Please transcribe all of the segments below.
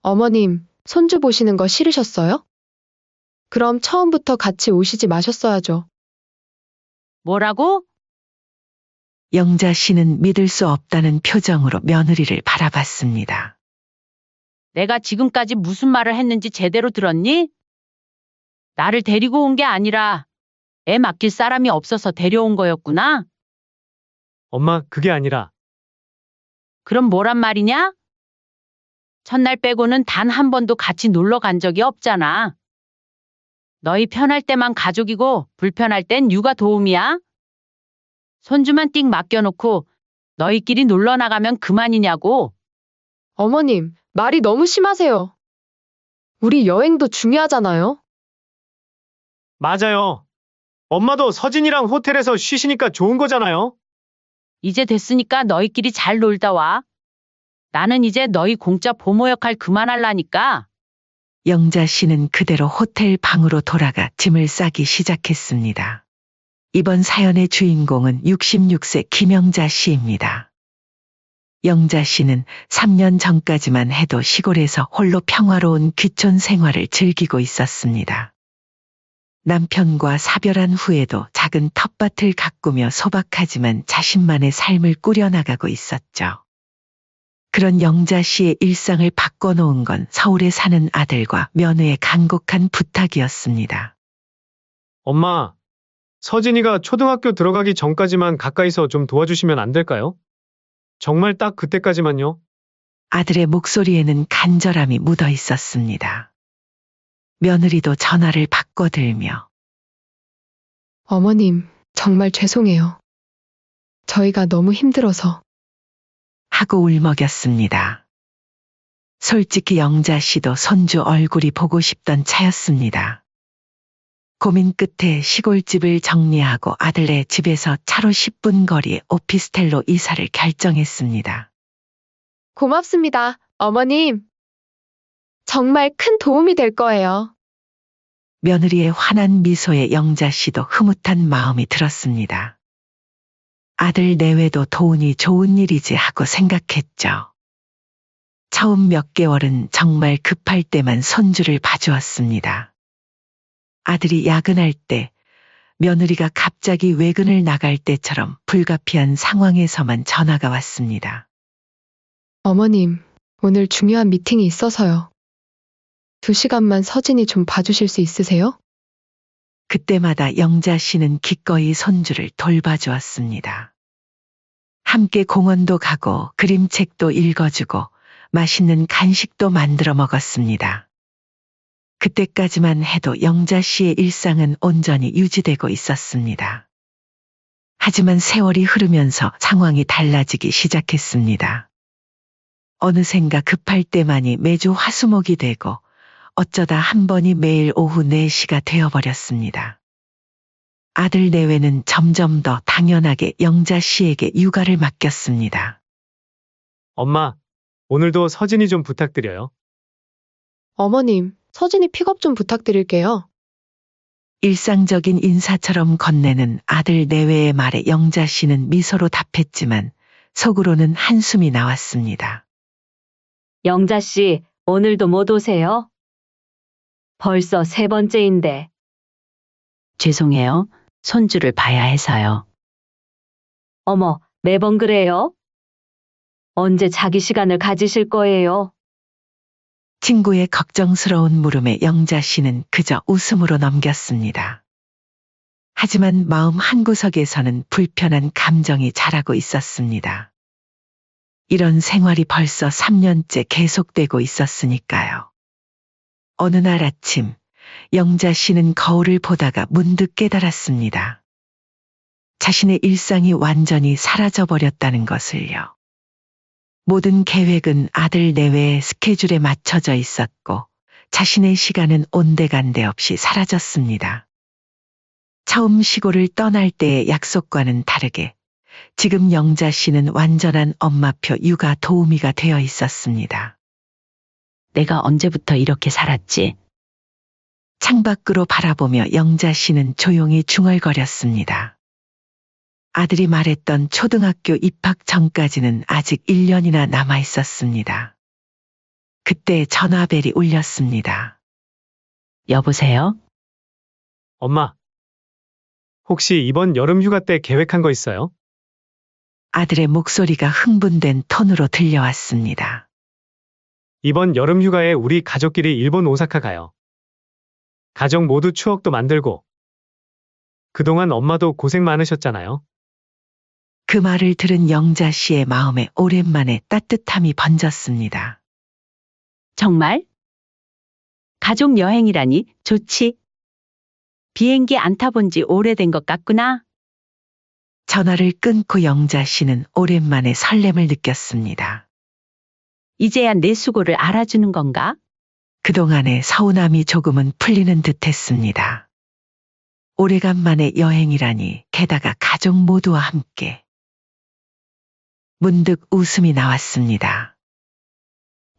어머님, 손주 보시는 거 싫으셨어요? 그럼 처음부터 같이 오시지 마셨어야죠. 뭐라고? 영자 씨는 믿을 수 없다는 표정으로 며느리를 바라봤습니다. 내가 지금까지 무슨 말을 했는지 제대로 들었니? 나를 데리고 온 게 아니라 애 맡길 사람이 없어서 데려온 거였구나? 엄마, 그게 아니라 그럼 뭐란 말이냐? 첫날 빼고는 단 한 번도 같이 놀러 간 적이 없잖아. 너희 편할 때만 가족이고 불편할 땐 육아 도우미야? 손주만 띡 맡겨놓고 너희끼리 놀러 나가면 그만이냐고. 어머님, 말이 너무 심하세요. 우리 여행도 중요하잖아요. 맞아요. 엄마도 서진이랑 호텔에서 쉬시니까 좋은 거잖아요. 이제 됐으니까 너희끼리 잘 놀다 와. 나는 이제 너희 공짜 보모 역할 그만할라니까. 영자 씨는 그대로 호텔 방으로 돌아가 짐을 싸기 시작했습니다. 이번 사연의 주인공은 66세 김영자 씨입니다. 영자 씨는 3년 전까지만 해도 시골에서 홀로 평화로운 귀촌 생활을 즐기고 있었습니다. 남편과 사별한 후에도 작은 텃밭을 가꾸며 소박하지만 자신만의 삶을 꾸려나가고 있었죠. 그런 영자 씨의 일상을 바꿔놓은 건 서울에 사는 아들과 며느의 간곡한 부탁이었습니다. 엄마, 서진이가 초등학교 들어가기 전까지만 가까이서 좀 도와주시면 안 될까요? 정말 딱 그때까지만요. 아들의 목소리에는 간절함이 묻어 있었습니다. 며느리도 전화를 바꿔들며 어머님, 정말 죄송해요. 저희가 너무 힘들어서. 하고 울먹였습니다. 솔직히 영자 씨도 손주 얼굴이 보고 싶던 차였습니다. 고민 끝에 시골집을 정리하고 아들네 집에서 차로 10분 거리의 오피스텔로 이사를 결정했습니다. 고맙습니다, 어머님. 정말 큰 도움이 될 거예요. 며느리의 환한 미소에 영자 씨도 흐뭇한 마음이 들었습니다. 아들 내외도 도우니 좋은 일이지 하고 생각했죠. 처음 몇 개월은 정말 급할 때만 손주를 봐주었습니다. 아들이 야근할 때, 며느리가 갑자기 외근을 나갈 때처럼 불가피한 상황에서만 전화가 왔습니다. 어머님, 오늘 중요한 미팅이 있어서요. 2시간만 서진이 좀 봐주실 수 있으세요? 그때마다 영자 씨는 기꺼이 손주를 돌봐주었습니다. 함께 공원도 가고 그림책도 읽어주고 맛있는 간식도 만들어 먹었습니다. 그때까지만 해도 영자 씨의 일상은 온전히 유지되고 있었습니다. 하지만 세월이 흐르면서 상황이 달라지기 시작했습니다. 어느샌가 급할 때만이 매주 화수목이 되고 어쩌다 한 번이 매일 오후 4시가 되어버렸습니다. 아들 내외는 점점 더 당연하게 영자 씨에게 육아를 맡겼습니다. 엄마, 오늘도 서진이 좀 부탁드려요. 어머님, 서진이 픽업 좀 부탁드릴게요. 일상적인 인사처럼 건네는 아들 내외의 말에 영자 씨는 미소로 답했지만 속으로는 한숨이 나왔습니다. 영자 씨, 오늘도 못 오세요? 벌써 3번째인데. 죄송해요. 손주를 봐야 해서요. 어머, 매번 그래요? 언제 자기 시간을 가지실 거예요? 친구의 걱정스러운 물음에 영자 씨는 그저 웃음으로 넘겼습니다. 하지만 마음 한구석에서는 불편한 감정이 자라고 있었습니다. 이런 생활이 벌써 3년째 계속되고 있었으니까요. 어느 날 아침, 영자 씨는 거울을 보다가 문득 깨달았습니다. 자신의 일상이 완전히 사라져버렸다는 것을요. 모든 계획은 아들 내외의 스케줄에 맞춰져 있었고 자신의 시간은 온데간데 없이 사라졌습니다. 처음 시골을 떠날 때의 약속과는 다르게 지금 영자 씨는 완전한 엄마표 육아 도우미가 되어 있었습니다. 내가 언제부터 이렇게 살았지? 창밖으로 바라보며 영자 씨는 조용히 중얼거렸습니다. 아들이 말했던 초등학교 입학 전까지는 아직 1년이나 남아 있었습니다. 그때 전화벨이 울렸습니다. 여보세요? 엄마, 혹시 이번 여름 휴가 때 계획한 거 있어요? 아들의 목소리가 흥분된 톤으로 들려왔습니다. 이번 여름 휴가에 우리 가족끼리 일본 오사카 가요. 가족 모두 추억도 만들고. 그동안 엄마도 고생 많으셨잖아요. 그 말을 들은 영자 씨의 마음에 오랜만에 따뜻함이 번졌습니다. 정말? 가족 여행이라니 좋지. 비행기 안 타본 지 오래된 것 같구나. 전화를 끊고 영자 씨는 오랜만에 설렘을 느꼈습니다. 이제야 내 수고를 알아주는 건가? 그동안의 서운함이 조금은 풀리는 듯 했습니다. 오래간만에 여행이라니, 게다가 가족 모두와 함께. 문득 웃음이 나왔습니다.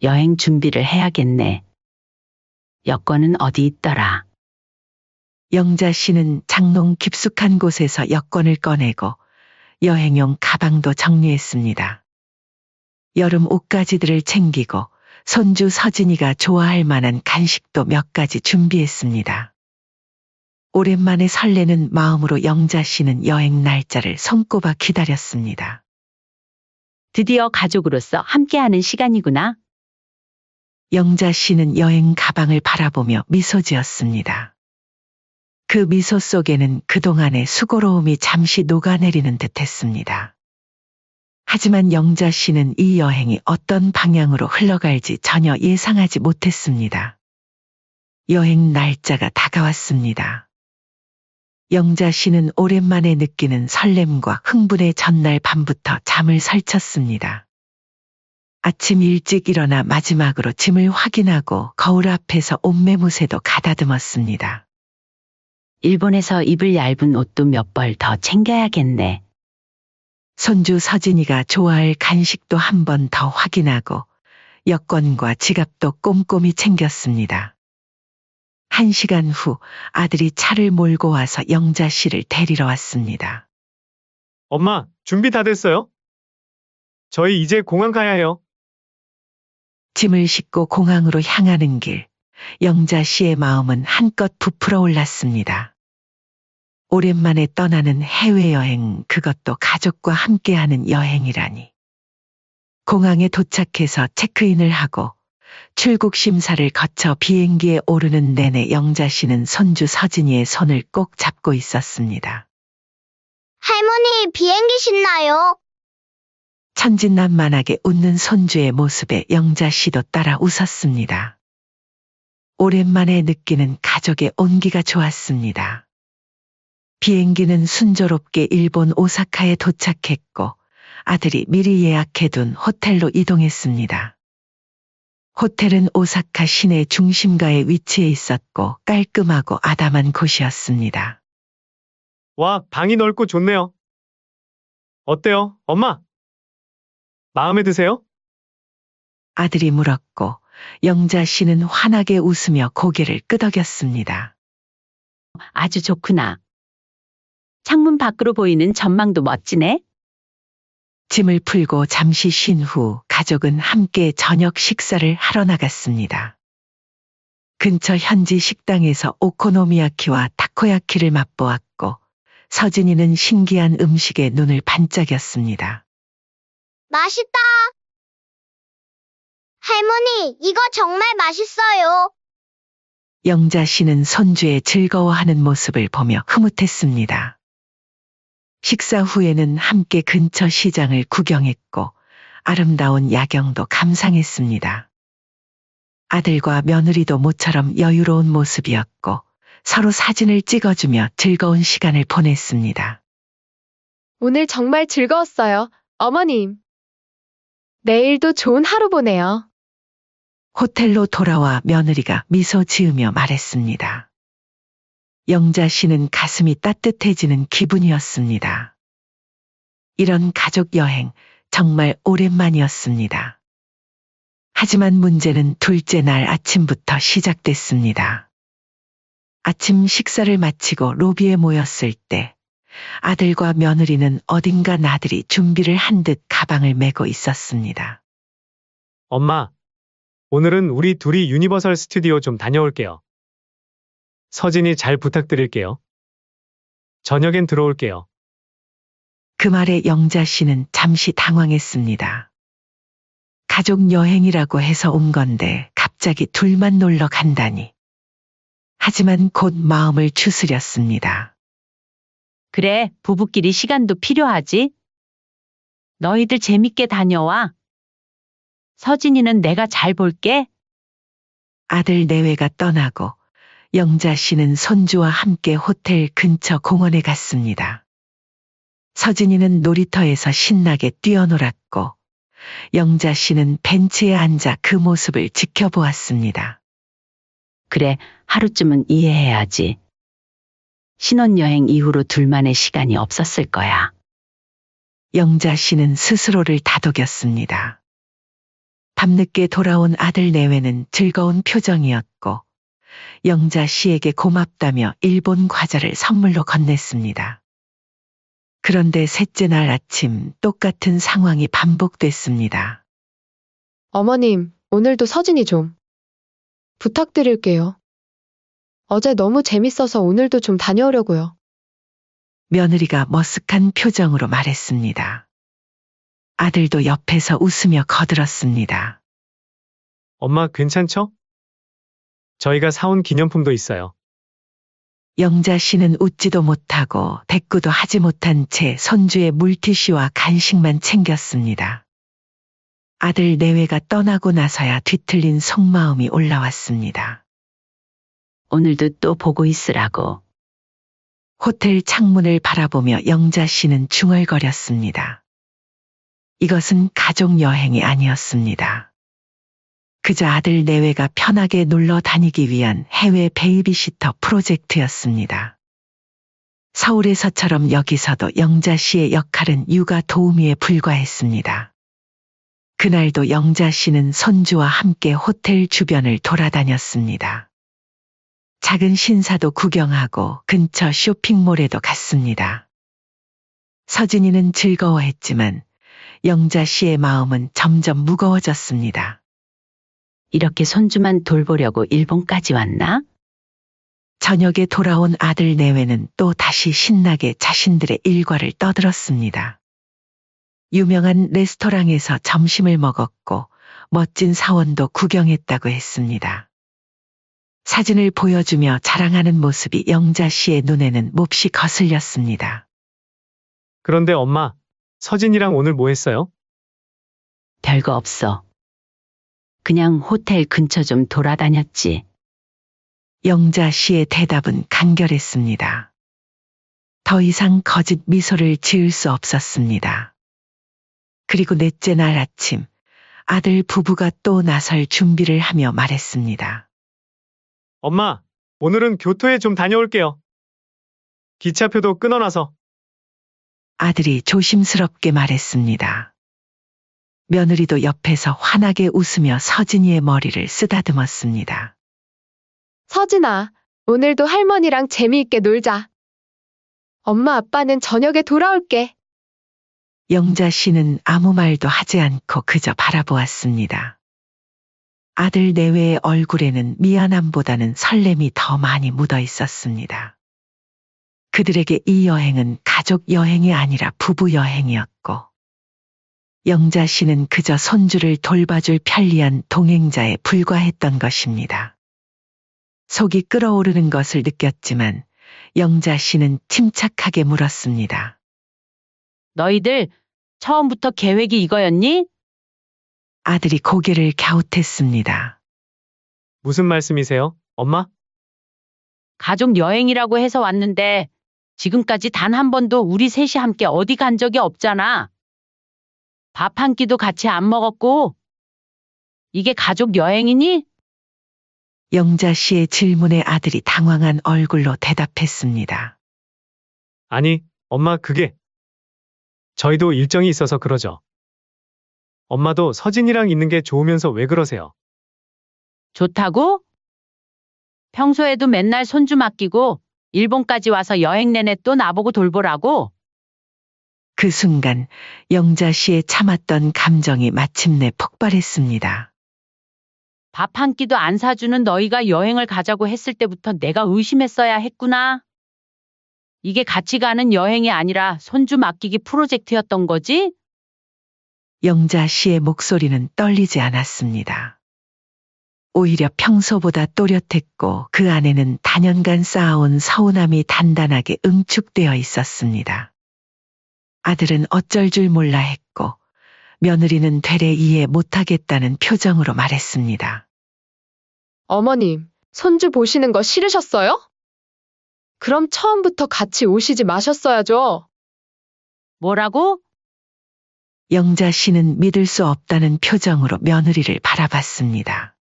여행 준비를 해야겠네. 여권은 어디 있더라? 영자 씨는 장롱 깊숙한 곳에서 여권을 꺼내고 여행용 가방도 정리했습니다. 여름 옷가지들을 챙기고 손주 서진이가 좋아할 만한 간식도 몇 가지 준비했습니다. 오랜만에 설레는 마음으로 영자 씨는 여행 날짜를 손꼽아 기다렸습니다. 드디어 가족으로서 함께하는 시간이구나. 영자 씨는 여행 가방을 바라보며 미소 지었습니다. 그 미소 속에는 그동안의 수고로움이 잠시 녹아내리는 듯했습니다. 하지만 영자 씨는 이 여행이 어떤 방향으로 흘러갈지 전혀 예상하지 못했습니다. 여행 날짜가 다가왔습니다. 영자 씨는 오랜만에 느끼는 설렘과 흥분의 전날 밤부터 잠을 설쳤습니다. 아침 일찍 일어나 마지막으로 짐을 확인하고 거울 앞에서 옷매무새도 가다듬었습니다. 일본에서 입을 얇은 옷도 몇 벌 더 챙겨야겠네. 손주 서진이가 좋아할 간식도 한 번 더 확인하고 여권과 지갑도 꼼꼼히 챙겼습니다. 1시간 후 아들이 차를 몰고 와서 영자 씨를 데리러 왔습니다. 엄마, 준비 다 됐어요? 저희 이제 공항 가야 해요. 짐을 싣고 공항으로 향하는 길, 영자 씨의 마음은 한껏 부풀어 올랐습니다. 오랜만에 떠나는 해외여행, 그것도 가족과 함께하는 여행이라니. 공항에 도착해서 체크인을 하고 출국 심사를 거쳐 비행기에 오르는 내내 영자 씨는 손주 서진이의 손을 꼭 잡고 있었습니다. 할머니, 비행기 신나요? 천진난만하게 웃는 손주의 모습에 영자 씨도 따라 웃었습니다. 오랜만에 느끼는 가족의 온기가 좋았습니다. 비행기는 순조롭게 일본 오사카에 도착했고 아들이 미리 예약해둔 호텔로 이동했습니다. 호텔은 오사카 시내 중심가에 위치해 있었고 깔끔하고 아담한 곳이었습니다. 와, 방이 넓고 좋네요. 어때요, 엄마? 마음에 드세요? 아들이 물었고 영자 씨는 환하게 웃으며 고개를 끄덕였습니다. 아주 좋구나. 창문 밖으로 보이는 전망도 멋지네. 짐을 풀고 잠시 쉰 후 가족은 함께 저녁 식사를 하러 나갔습니다. 근처 현지 식당에서 오코노미야키와 타코야키를 맛보았고 서진이는 신기한 음식에 눈을 반짝였습니다. 맛있다. 할머니, 이거 정말 맛있어요. 영자 씨는 손주의 즐거워하는 모습을 보며 흐뭇했습니다. 식사 후에는 함께 근처 시장을 구경했고 아름다운 야경도 감상했습니다. 아들과 며느리도 모처럼 여유로운 모습이었고 서로 사진을 찍어주며 즐거운 시간을 보냈습니다. 오늘 정말 즐거웠어요, 어머님. 내일도 좋은 하루 보내요. 호텔로 돌아와 며느리가 미소 지으며 말했습니다. 영자 씨는 가슴이 따뜻해지는 기분이었습니다. 이런 가족 여행 정말 오랜만이었습니다. 하지만 문제는 둘째 날 아침부터 시작됐습니다. 아침 식사를 마치고 로비에 모였을 때 아들과 며느리는 어딘가 나들이 준비를 한 듯 가방을 메고 있었습니다. 엄마, 오늘은 우리 둘이 유니버설 스튜디오 좀 다녀올게요. 서진이 잘 부탁드릴게요. 저녁엔 들어올게요. 그 말에 영자 씨는 잠시 당황했습니다. 가족 여행이라고 해서 온 건데 갑자기 둘만 놀러 간다니. 하지만 곧 마음을 추스렸습니다. 그래, 부부끼리 시간도 필요하지. 너희들 재밌게 다녀와. 서진이는 내가 잘 볼게. 아들 내외가 떠나고 영자 씨는 손주와 함께 호텔 근처 공원에 갔습니다. 서진이는 놀이터에서 신나게 뛰어놀았고 영자 씨는 벤치에 앉아 그 모습을 지켜보았습니다. 그래, 하루쯤은 이해해야지. 신혼여행 이후로 둘만의 시간이 없었을 거야. 영자 씨는 스스로를 다독였습니다. 밤늦게 돌아온 아들 내외는 즐거운 표정이었고 영자 씨에게 고맙다며 일본 과자를 선물로 건넸습니다. 그런데 셋째 날 아침 똑같은 상황이 반복됐습니다. 어머님, 오늘도 서진이 좀 부탁드릴게요. 어제 너무 재밌어서 오늘도 좀 다녀오려고요. 며느리가 머쓱한 표정으로 말했습니다. 아들도 옆에서 웃으며 거들었습니다. 엄마 괜찮죠? 저희가 사온 기념품도 있어요. 영자 씨는 웃지도 못하고 대꾸도 하지 못한 채 손주의 물티슈와 간식만 챙겼습니다. 아들 내외가 떠나고 나서야 뒤틀린 속마음이 올라왔습니다. 오늘도 또 보고 있으라고. 호텔 창문을 바라보며 영자 씨는 중얼거렸습니다. 이것은 가족 여행이 아니었습니다. 그저 아들 내외가 편하게 놀러 다니기 위한 해외 베이비시터 프로젝트였습니다. 서울에서처럼 여기서도 영자 씨의 역할은 육아 도우미에 불과했습니다. 그날도 영자 씨는 손주와 함께 호텔 주변을 돌아다녔습니다. 작은 신사도 구경하고 근처 쇼핑몰에도 갔습니다. 서진이는 즐거워했지만 영자 씨의 마음은 점점 무거워졌습니다. 이렇게 손주만 돌보려고 일본까지 왔나? 저녁에 돌아온 아들 내외는 또 다시 신나게 자신들의 일과를 떠들었습니다. 유명한 레스토랑에서 점심을 먹었고 멋진 사원도 구경했다고 했습니다. 사진을 보여주며 자랑하는 모습이 영자 씨의 눈에는 몹시 거슬렸습니다. 그런데 엄마, 서진이랑 오늘 뭐 했어요? 별거 없어. 그냥 호텔 근처 좀 돌아다녔지. 영자 씨의 대답은 간결했습니다. 더 이상 거짓 미소를 지을 수 없었습니다. 그리고 넷째 날 아침, 아들 부부가 또 나설 준비를 하며 말했습니다. 엄마, 오늘은 교토에 좀 다녀올게요. 기차표도 끊어놔서. 아들이 조심스럽게 말했습니다. 며느리도 옆에서 환하게 웃으며 서진이의 머리를 쓰다듬었습니다. 서진아, 오늘도 할머니랑 재미있게 놀자. 엄마 아빠는 저녁에 돌아올게. 영자 씨는 아무 말도 하지 않고 그저 바라보았습니다. 아들 내외의 얼굴에는 미안함보다는 설렘이 더 많이 묻어 있었습니다. 그들에게 이 여행은 가족 여행이 아니라 부부 여행이었고, 영자 씨는 그저 손주를 돌봐줄 편리한 동행자에 불과했던 것입니다. 속이 끓어오르는 것을 느꼈지만 영자 씨는 침착하게 물었습니다. 너희들 처음부터 계획이 이거였니? 아들이 고개를 갸웃했습니다. 무슨 말씀이세요, 엄마? 가족 여행이라고 해서 왔는데 지금까지 단 한 번도 우리 셋이 함께 어디 간 적이 없잖아. 밥 한 끼도 같이 안 먹었고. 이게 가족 여행이니? 영자 씨의 질문에 아들이 당황한 얼굴로 대답했습니다. 아니, 엄마 그게. 저희도 일정이 있어서 그러죠. 엄마도 서진이랑 있는 게 좋으면서 왜 그러세요? 좋다고? 평소에도 맨날 손주 맡기고 일본까지 와서 여행 내내 또 나보고 돌보라고? 그 순간 영자 씨의 참았던 감정이 마침내 폭발했습니다. 밥 한 끼도 안 사주는 너희가 여행을 가자고 했을 때부터 내가 의심했어야 했구나. 이게 같이 가는 여행이 아니라 손주 맡기기 프로젝트였던 거지? 영자 씨의 목소리는 떨리지 않았습니다. 오히려 평소보다 또렷했고 그 안에는 단연간 쌓아온 서운함이 단단하게 응축되어 있었습니다. 아들은 어쩔 줄 몰라 했고 며느리는 되레 이해 못하겠다는 표정으로 말했습니다. 어머님, 손주 보시는 거 싫으셨어요? 그럼 처음부터 같이 오시지 마셨어야죠. 뭐라고? 영자 씨는 믿을 수 없다는 표정으로 며느리를 바라봤습니다.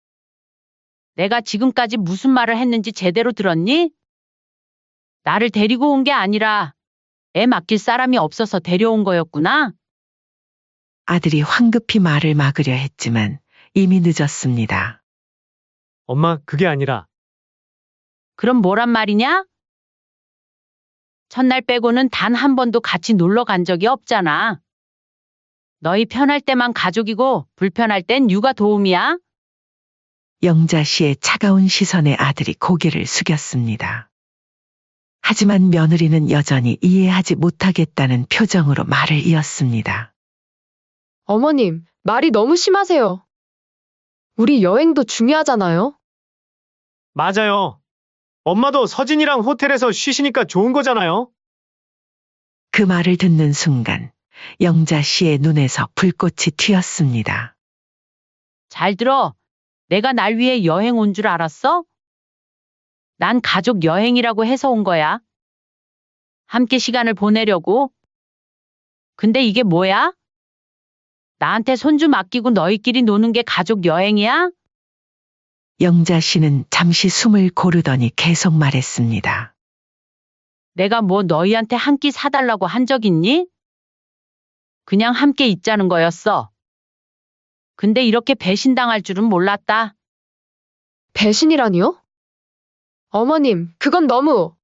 내가 지금까지 무슨 말을 했는지 제대로 들었니? 나를 데리고 온 게 아니라 애 맡길 사람이 없어서 데려온 거였구나. 아들이 황급히 말을 막으려 했지만 이미 늦었습니다. 엄마, 그게 아니라 그럼 뭐란 말이냐? 첫날 빼고는 단 한 번도 같이 놀러 간 적이 없잖아. 너희 편할 때만 가족이고 불편할 땐 육아 도우미야? 영자 씨의 차가운 시선에 아들이 고개를 숙였습니다. 하지만 며느리는 여전히 이해하지 못하겠다는 표정으로 말을 이었습니다. 어머님, 말이 너무 심하세요. 우리 여행도 중요하잖아요. 맞아요. 엄마도 서진이랑 호텔에서 쉬시니까 좋은 거잖아요. 그 말을 듣는 순간 영자 씨의 눈에서 불꽃이 튀었습니다. 잘 들어. 내가 날 위해 여행 온 줄 알았어? 난 가족 여행이라고 해서 온 거야. 함께 시간을 보내려고. 근데 이게 뭐야? 나한테 손주 맡기고 너희끼리 노는 게 가족 여행이야? 영자 씨는 잠시 숨을 고르더니 계속 말했습니다. 내가 뭐 너희한테 한 끼 사달라고 한 적 있니? 그냥 함께 있자는 거였어. 근데 이렇게 배신당할 줄은 몰랐다. 배신이라니요? 어머님, 그건 너무...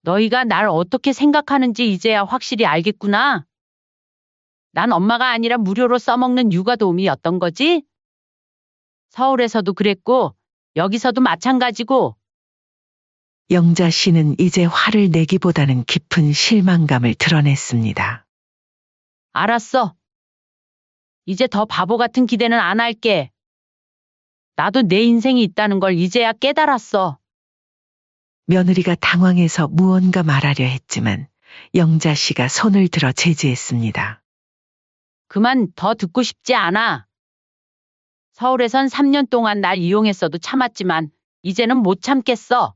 너희가 날 어떻게 생각하는지 이제야 확실히 알겠구나. 난 엄마가 아니라 무료로 써먹는 육아도우미였던 거지? 서울에서도 그랬고, 여기서도 마찬가지고. 영자 씨는 이제 화를 내기보다는 깊은 실망감을 드러냈습니다. 알았어. 이제 더 바보 같은 기대는 안 할게. 나도 내 인생이 있다는 걸 이제야 깨달았어. 며느리가 당황해서 무언가 말하려 했지만 영자 씨가 손을 들어 제지했습니다. 그만 더 듣고 싶지 않아. 서울에선 3년 동안 날 이용했어도 참았지만 이제는 못 참겠어.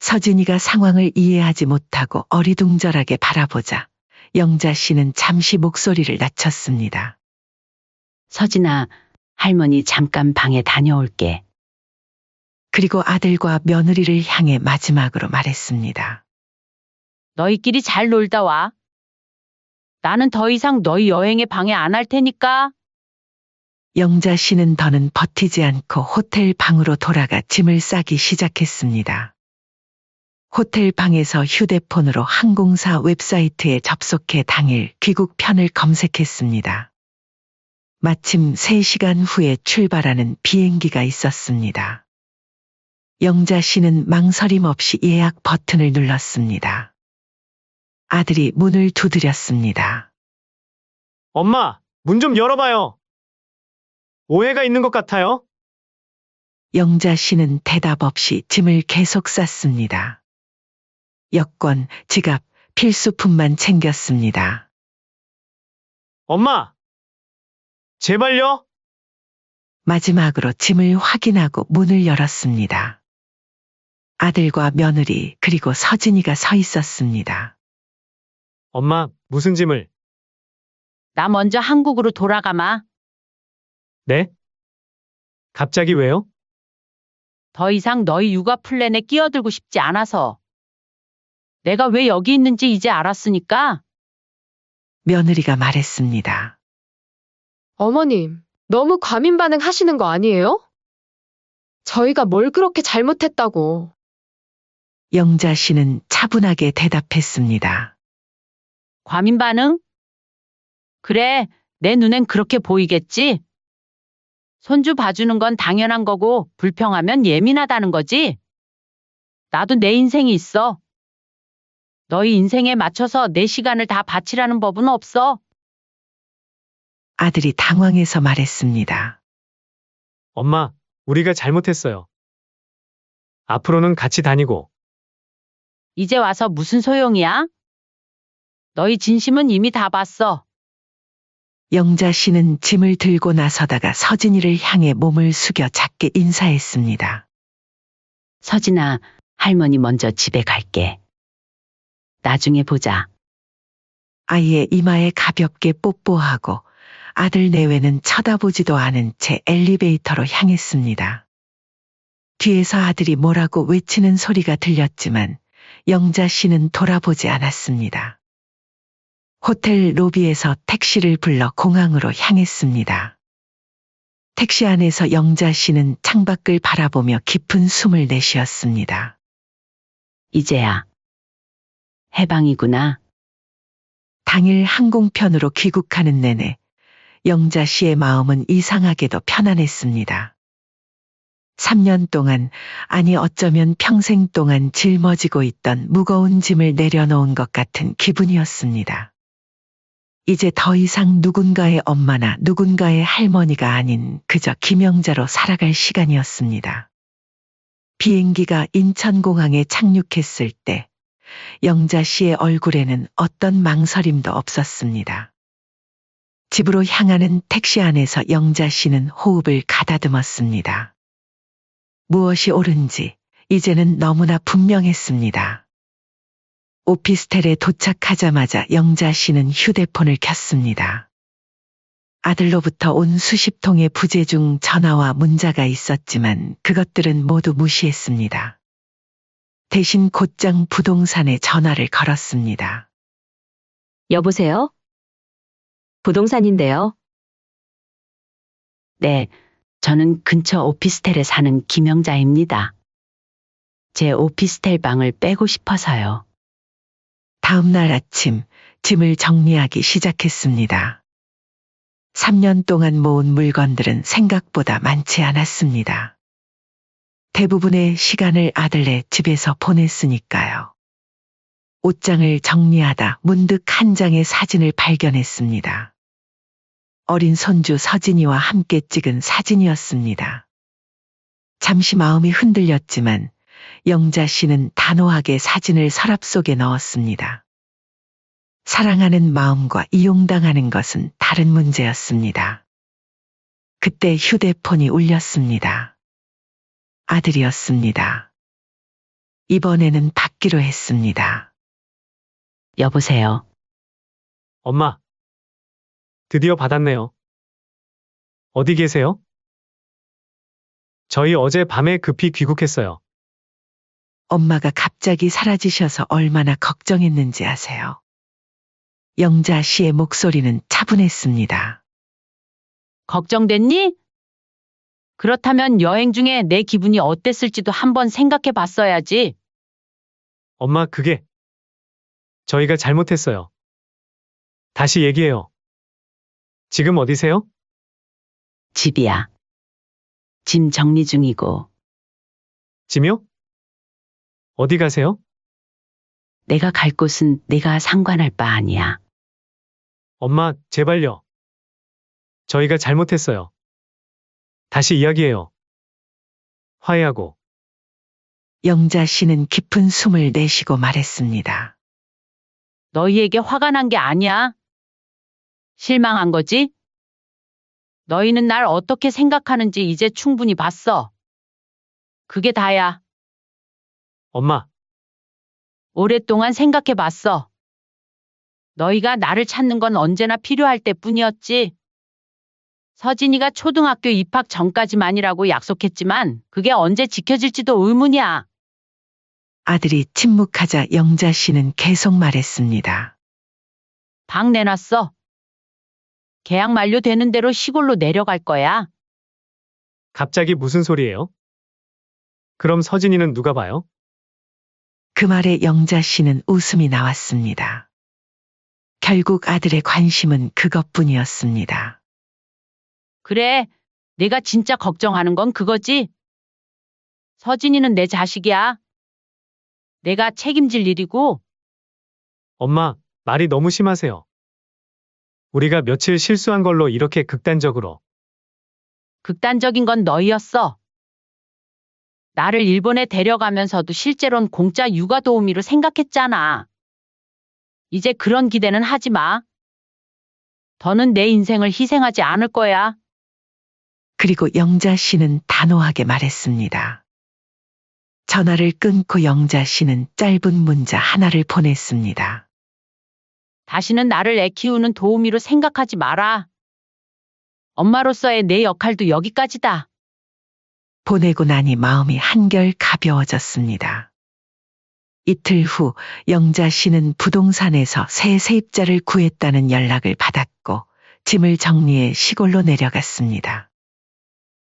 서진이가 상황을 이해하지 못하고 어리둥절하게 바라보자 영자 씨는 잠시 목소리를 낮췄습니다. 서진아, 할머니 잠깐 방에 다녀올게. 그리고 아들과 며느리를 향해 마지막으로 말했습니다. 너희끼리 잘 놀다 와. 나는 더 이상 너희 여행에 방해 안 할 테니까. 영자 씨는 더는 버티지 않고 호텔 방으로 돌아가 짐을 싸기 시작했습니다. 호텔 방에서 휴대폰으로 항공사 웹사이트에 접속해 당일 귀국편을 검색했습니다. 마침 3시간 후에 출발하는 비행기가 있었습니다. 영자 씨는 망설임 없이 예약 버튼을 눌렀습니다. 아들이 문을 두드렸습니다. 엄마, 문 좀 열어봐요. 오해가 있는 것 같아요. 영자 씨는 대답 없이 짐을 계속 쌌습니다. 여권, 지갑, 필수품만 챙겼습니다. 엄마! 제발요? 마지막으로 짐을 확인하고 문을 열었습니다. 아들과 며느리 그리고 서진이가 서 있었습니다. 엄마, 무슨 짐을? 나 먼저 한국으로 돌아가마. 네? 갑자기 왜요? 더 이상 너희 육아 플랜에 끼어들고 싶지 않아서. 내가 왜 여기 있는지 이제 알았으니까. 며느리가 말했습니다. 어머님, 너무 과민 반응하시는 거 아니에요? 저희가 뭘 그렇게 잘못했다고. 영자 씨는 차분하게 대답했습니다. 과민 반응? 그래, 내 눈엔 그렇게 보이겠지? 손주 봐주는 건 당연한 거고 불평하면 예민하다는 거지? 나도 내 인생이 있어. 너희 인생에 맞춰서 내 시간을 다 바치라는 법은 없어. 아들이 당황해서 말했습니다. 엄마, 우리가 잘못했어요. 앞으로는 같이 다니고, 이제 와서 무슨 소용이야? 너희 진심은 이미 다 봤어. 영자 씨는 짐을 들고 나서다가 서진이를 향해 몸을 숙여 작게 인사했습니다. 서진아, 할머니 먼저 집에 갈게. 나중에 보자. 아이의 이마에 가볍게 뽀뽀하고 아들 내외는 쳐다보지도 않은 채 엘리베이터로 향했습니다. 뒤에서 아들이 뭐라고 외치는 소리가 들렸지만 영자 씨는 돌아보지 않았습니다. 호텔 로비에서 택시를 불러 공항으로 향했습니다. 택시 안에서 영자 씨는 창밖을 바라보며 깊은 숨을 내쉬었습니다. 이제야. 해방이구나. 당일 항공편으로 귀국하는 내내 영자 씨의 마음은 이상하게도 편안했습니다. 3년 동안, 아니 어쩌면 평생 동안 짊어지고 있던 무거운 짐을 내려놓은 것 같은 기분이었습니다. 이제 더 이상 누군가의 엄마나 누군가의 할머니가 아닌 그저 김영자로 살아갈 시간이었습니다. 비행기가 인천공항에 착륙했을 때 영자 씨의 얼굴에는 어떤 망설임도 없었습니다. 집으로 향하는 택시 안에서 영자 씨는 호흡을 가다듬었습니다. 무엇이 옳은지 이제는 너무나 분명했습니다. 오피스텔에 도착하자마자 영자 씨는 휴대폰을 켰습니다. 아들로부터 온 수십 통의 부재중 전화와 문자가 있었지만 그것들은 모두 무시했습니다. 대신 곧장 부동산에 전화를 걸었습니다. 여보세요? 부동산인데요. 네, 저는 근처 오피스텔에 사는 김영자입니다. 제 오피스텔 방을 빼고 싶어서요. 다음 날 아침 짐을 정리하기 시작했습니다. 3년 동안 모은 물건들은 생각보다 많지 않았습니다. 대부분의 시간을 아들네 집에서 보냈으니까요. 옷장을 정리하다 문득 한 장의 사진을 발견했습니다. 어린 손주 서진이와 함께 찍은 사진이었습니다. 잠시 마음이 흔들렸지만 영자 씨는 단호하게 사진을 서랍 속에 넣었습니다. 사랑하는 마음과 이용당하는 것은 다른 문제였습니다. 그때 휴대폰이 울렸습니다. 아들이었습니다. 이번에는 받기로 했습니다. 여보세요. 엄마. 드디어 받았네요. 어디 계세요? 저희 어제 밤에 급히 귀국했어요. 엄마가 갑자기 사라지셔서 얼마나 걱정했는지 아세요? 영자 씨의 목소리는 차분했습니다. 걱정됐니? 그렇다면 여행 중에 내 기분이 어땠을지도 한번 생각해 봤어야지. 엄마, 그게 저희가 잘못했어요. 다시 얘기해요. 지금 어디세요? 집이야. 짐 정리 중이고. 짐이요? 어디 가세요? 내가 갈 곳은 내가 상관할 바 아니야. 엄마, 제발요. 저희가 잘못했어요. 다시 이야기해요. 화해하고. 영자 씨는 깊은 숨을 내쉬고 말했습니다. 너희에게 화가 난 게 아니야. 실망한 거지? 너희는 날 어떻게 생각하는지 이제 충분히 봤어. 그게 다야. 엄마, 오랫동안 생각해 봤어. 너희가 나를 찾는 건 언제나 필요할 때뿐이었지. 서진이가 초등학교 입학 전까지만이라고 약속했지만 그게 언제 지켜질지도 의문이야. 아들이 침묵하자 영자 씨는 계속 말했습니다. 방 내놨어. 계약 만료되는 대로 시골로 내려갈 거야. 갑자기 무슨 소리예요? 그럼 서진이는 누가 봐요? 그 말에 영자 씨는 웃음이 나왔습니다. 결국 아들의 관심은 그것뿐이었습니다. 그래, 내가 진짜 걱정하는 건 그거지? 서진이는 내 자식이야. 내가 책임질 일이고, 엄마, 말이 너무 심하세요. 우리가 며칠 실수한 걸로 이렇게 극단적으로. 극단적인 건 너희였어. 나를 일본에 데려가면서도 실제로는 공짜 육아 도우미로 생각했잖아. 이제 그런 기대는 하지 마. 더는 내 인생을 희생하지 않을 거야. 그리고 영자 씨는 단호하게 말했습니다. 전화를 끊고 영자 씨는 짧은 문자 하나를 보냈습니다. 다시는 나를 애 키우는 도우미로 생각하지 마라. 엄마로서의 내 역할도 여기까지다. 보내고 나니 마음이 한결 가벼워졌습니다. 이틀 후 영자 씨는 부동산에서 새 세입자를 구했다는 연락을 받았고 짐을 정리해 시골로 내려갔습니다.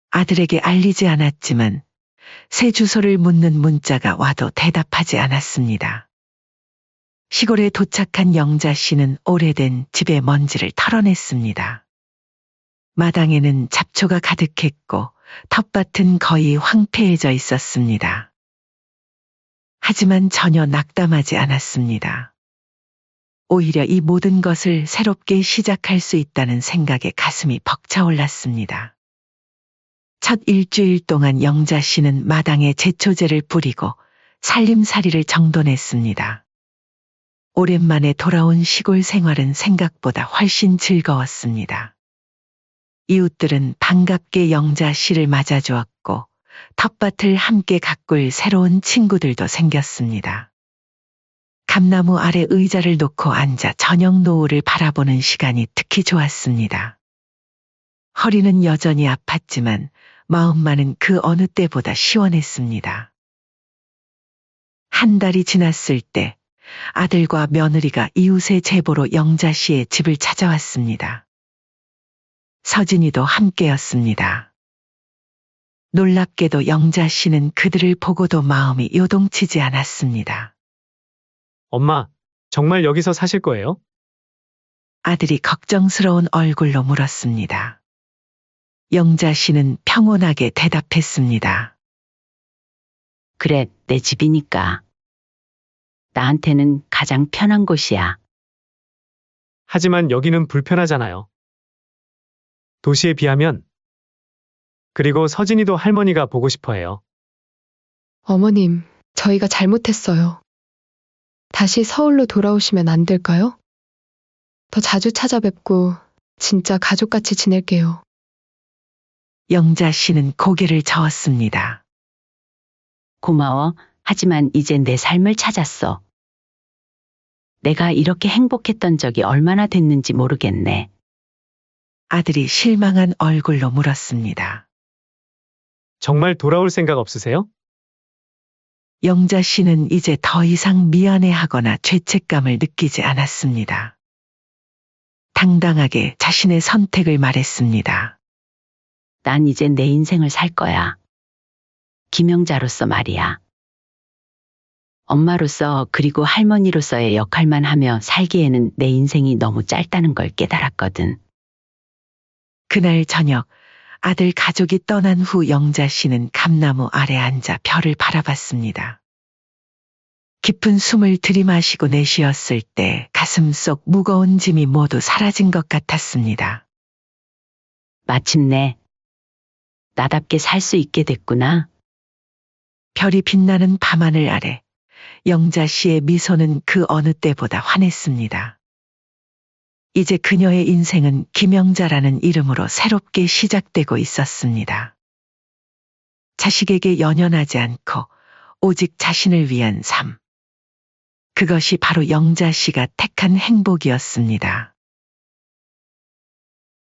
아들에게 알리지 않았지만 새 주소를 묻는 문자가 와도 대답하지 않았습니다. 시골에 도착한 영자 씨는 오래된 집의 먼지를 털어냈습니다. 마당에는 잡초가 가득했고 텃밭은 거의 황폐해져 있었습니다. 하지만 전혀 낙담하지 않았습니다. 오히려 이 모든 것을 새롭게 시작할 수 있다는 생각에 가슴이 벅차올랐습니다. 첫 일주일 동안 영자 씨는 마당에 제초제를 뿌리고 살림살이를 정돈했습니다. 오랜만에 돌아온 시골 생활은 생각보다 훨씬 즐거웠습니다. 이웃들은 반갑게 영자 씨를 맞아주었고 텃밭을 함께 가꿀 새로운 친구들도 생겼습니다. 감나무 아래 의자를 놓고 앉아 저녁 노을을 바라보는 시간이 특히 좋았습니다. 허리는 여전히 아팠지만 마음만은 그 어느 때보다 시원했습니다. 한 달이 지났을 때 아들과 며느리가 이웃의 제보로 영자 씨의 집을 찾아왔습니다. 서진이도 함께였습니다. 놀랍게도 영자 씨는 그들을 보고도 마음이 요동치지 않았습니다. 엄마, 정말 여기서 사실 거예요? 아들이 걱정스러운 얼굴로 물었습니다. 영자 씨는 평온하게 대답했습니다. 그래, 내 집이니까. 나한테는 가장 편한 곳이야. 하지만 여기는 불편하잖아요. 도시에 비하면. 그리고 서진이도 할머니가 보고 싶어 해요. 어머님, 저희가 잘못했어요. 다시 서울로 돌아오시면 안 될까요? 더 자주 찾아뵙고 진짜 가족같이 지낼게요. 영자 씨는 고개를 저었습니다. 고마워. 하지만 이제 내 삶을 찾았어. 내가 이렇게 행복했던 적이 얼마나 됐는지 모르겠네. 아들이 실망한 얼굴로 물었습니다. 정말 돌아올 생각 없으세요? 영자 씨는 이제 더 이상 미안해하거나 죄책감을 느끼지 않았습니다. 당당하게 자신의 선택을 말했습니다. 난 이제 내 인생을 살 거야. 김영자로서 말이야. 엄마로서 그리고 할머니로서의 역할만 하며 살기에는 내 인생이 너무 짧다는 걸 깨달았거든. 그날 저녁 아들 가족이 떠난 후 영자 씨는 감나무 아래 앉아 별을 바라봤습니다. 깊은 숨을 들이마시고 내쉬었을 때 가슴 속 무거운 짐이 모두 사라진 것 같았습니다. 마침내 나답게 살 수 있게 됐구나. 별이 빛나는 밤하늘 아래 영자 씨의 미소는 그 어느 때보다 환했습니다. 이제 그녀의 인생은 김영자라는 이름으로 새롭게 시작되고 있었습니다. 자식에게 연연하지 않고 오직 자신을 위한 삶. 그것이 바로 영자 씨가 택한 행복이었습니다.